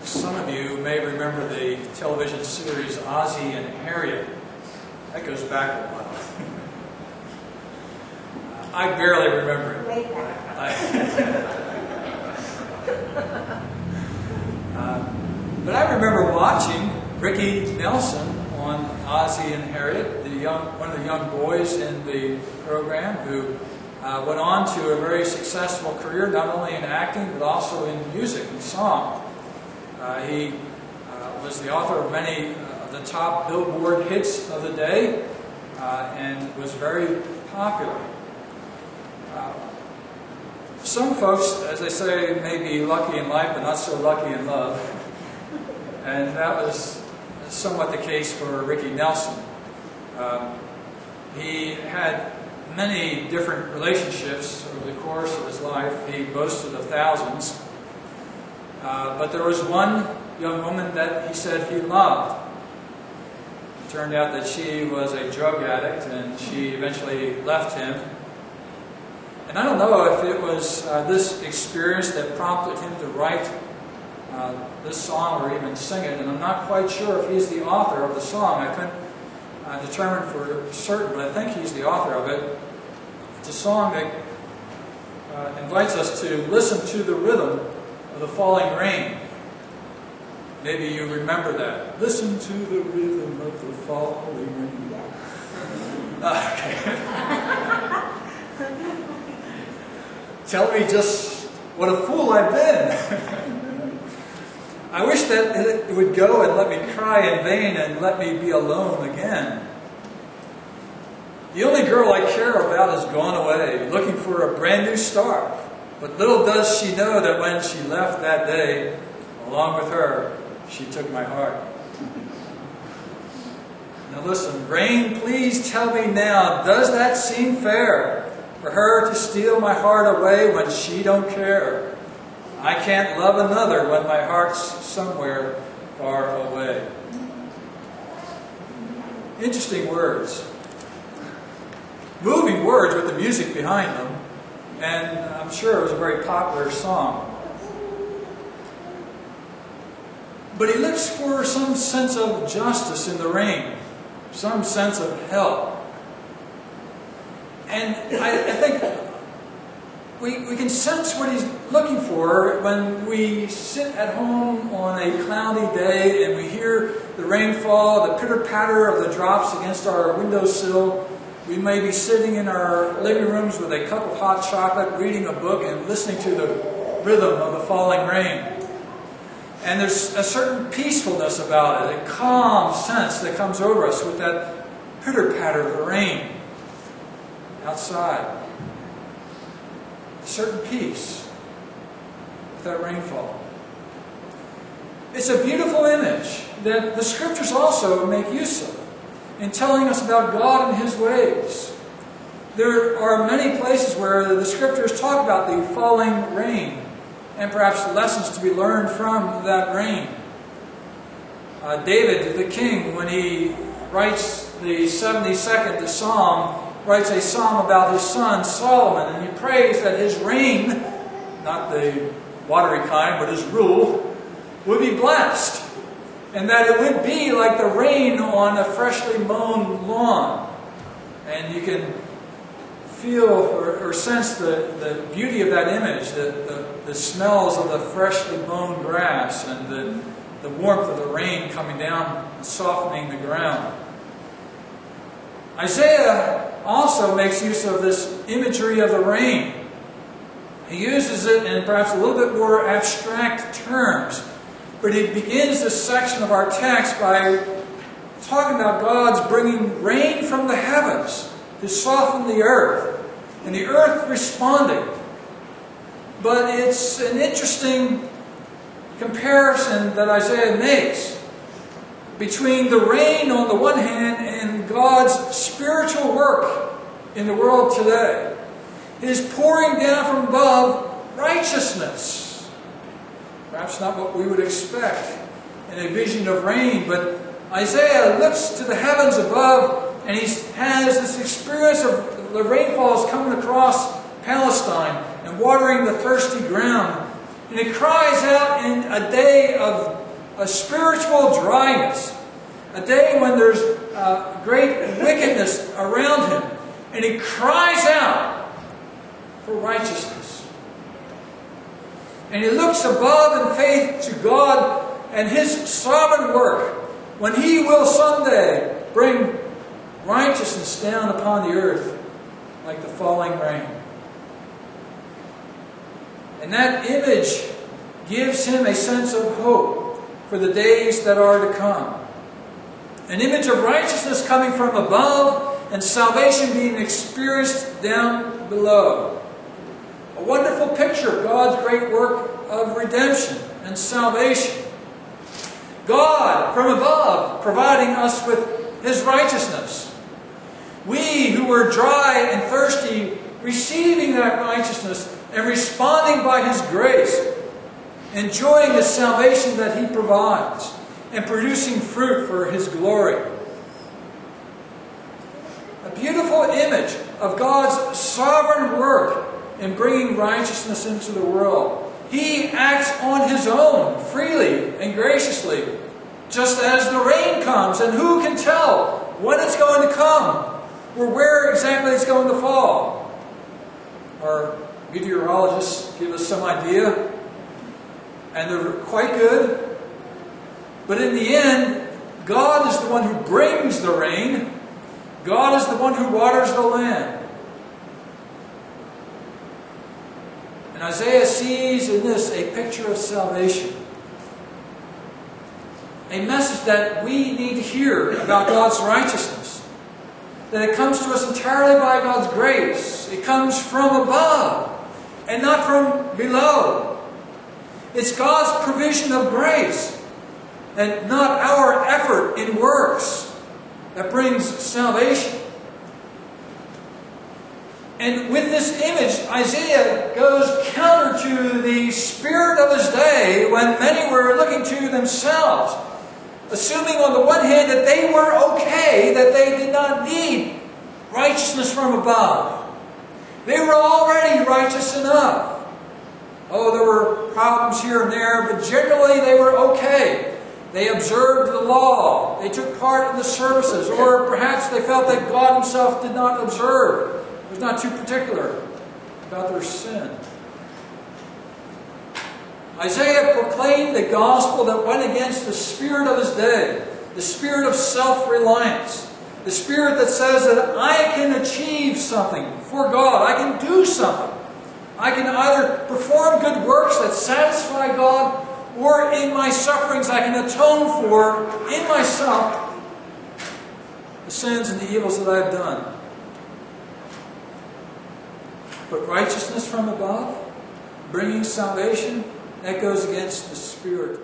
Some of you may remember the television series Ozzie and Harriet. That goes back a while. I barely remember it. Way back. But I remember watching Ricky Nelson on Ozzie and Harriet, one of the young boys in the program who went on to a very successful career, not only in acting but also in music and song. He was the author of many of the top Billboard hits of the day and was very popular. Some folks, as they say, may be lucky in life but not so lucky in love. And that was somewhat the case for Ricky Nelson. He had many different relationships over the course of his life. He boasted of thousands. But there was one young woman that he said he loved. It turned out that she was a drug addict and she eventually left him. And I don't know if it was this experience that prompted him to write this song or even sing it. And I'm not quite sure if he's the author of the song. I couldn't determine for certain, but I think he's the author of it. It's a song that invites us to listen to the rhythm of the falling rain. Maybe you remember that. Listen to the rhythm of the falling rain. Okay. Tell me just what a fool I've been. I wish that it would go and let me cry in vain and let me be alone again. The only girl I care about has gone away, looking for a brand new start. But little does she know that when she left that day, along with her, she took my heart. Now listen, rain, please tell me now, does that seem fair? For her to steal my heart away when she don't care? I can't love another when my heart's somewhere far away. Interesting words. Moving words with the music behind them. And I'm sure it was a very popular song. But he looks for some sense of justice in the rain. Some sense of help. And I think we can sense what he's looking for when we sit at home on a cloudy day and we hear the rainfall, the pitter-patter of the drops against our windowsill. We may be sitting in our living rooms with a cup of hot chocolate, reading a book and listening to the rhythm of the falling rain. And there's a certain peacefulness about it, a calm sense that comes over us with that pitter-patter of the rain outside. A certain peace with that rainfall. It's a beautiful image that the Scriptures also make use of in telling us about God and His ways. There are many places where the Scriptures talk about the falling rain and perhaps lessons to be learned from that rain. David, the king, when he writes the 72nd Psalm, writes a psalm about his son Solomon, and he prays that his reign, not the watery kind, but his rule, would be blessed. And that it would be like the rain on a freshly mown lawn. And you can feel or sense the beauty of that image, the smells of the freshly mown grass and the warmth of the rain coming down and softening the ground. Isaiah also makes use of this imagery of the rain. He uses it in perhaps a little bit more abstract terms. But he begins this section of our text by talking about God's bringing rain from the heavens to soften the earth, and the earth responding. But it's an interesting comparison that Isaiah makes between the rain on the one hand and God's spiritual work in the world today. His pouring down from above righteousness. Perhaps not what we would expect in a vision of rain, but Isaiah looks to the heavens above and he has this experience of the rainfalls coming across Palestine and watering the thirsty ground. And he cries out in a day of a spiritual dryness, a day when there's great wickedness around him. And he cries out for righteousness. And he looks above in faith to God and His sovereign work, when He will someday bring righteousness down upon the earth like the falling rain. And that image gives him a sense of hope for the days that are to come. An image of righteousness coming from above and salvation being experienced down below. A wonderful picture of God's great work of redemption and salvation. God from above providing us with His righteousness. We who were dry and thirsty receiving that righteousness and responding by His grace, enjoying the salvation that He provides, and producing fruit for His glory. A beautiful image of God's sovereign work in bringing righteousness into the world. He acts on His own, freely and graciously, just as the rain comes, and who can tell when it's going to come, or where exactly it's going to fall. Our meteorologists give us some idea, and they're quite good. But in the end, God is the one who brings the rain. God is the one who waters the land. And Isaiah sees in this a picture of salvation. A message that we need to hear about God's righteousness. That it comes to us entirely by God's grace. It comes from above and not from below. It's God's provision of grace and not our effort in works that brings salvation. And with this image, Isaiah goes counter to the spirit of his day when many were looking to themselves, assuming on the one hand that they were okay, that they did not need righteousness from above. They were already righteous enough. Oh, there were problems here and there, but generally they were okay. They observed the law. They took part in the services. Or perhaps they felt that God Himself did not observe. He was not too particular about their sin. Isaiah proclaimed the gospel that went against the spirit of his day, the spirit of self-reliance, the spirit that says that I can achieve something for God, I can do something. I can either perform good works that satisfy God, or in my sufferings I can atone for, in myself, the sins and the evils that I have done. But righteousness from above, bringing salvation, that goes against the spirit